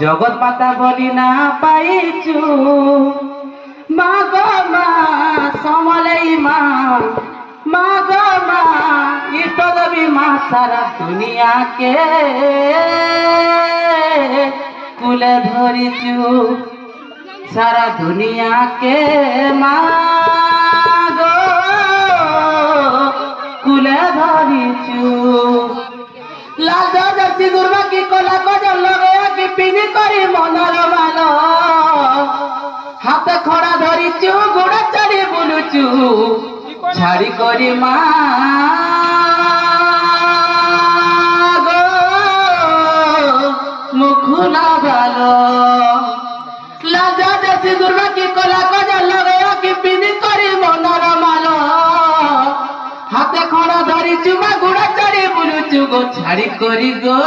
জগৎ মাতা বলি না পাইছু মা গো মা সমলেই মা মা গো মা ইষ্ট দেবী মা সারা দুনিয়াকে কুলে ধরিছু সারা দুনিয়াকে মা গো কুলে ধরিছু লাল জর্সি দুর্বা কি কলা গজল লগাইয়া কি পিনি করি মনর ভালো হাতে খড়া ধরিছু গোড়া চড়ি বুলুছু ছাড়ি করি মা গো মুখুলা ভালো লাল জর্সি দুর্বা কি কলা গজল লগাইয়া কি পিনি করি মনর ভালো হাতে খড়া ধরিছু মা গোড়া চড়ি বুলুছু গো ছাড়ি করি গো।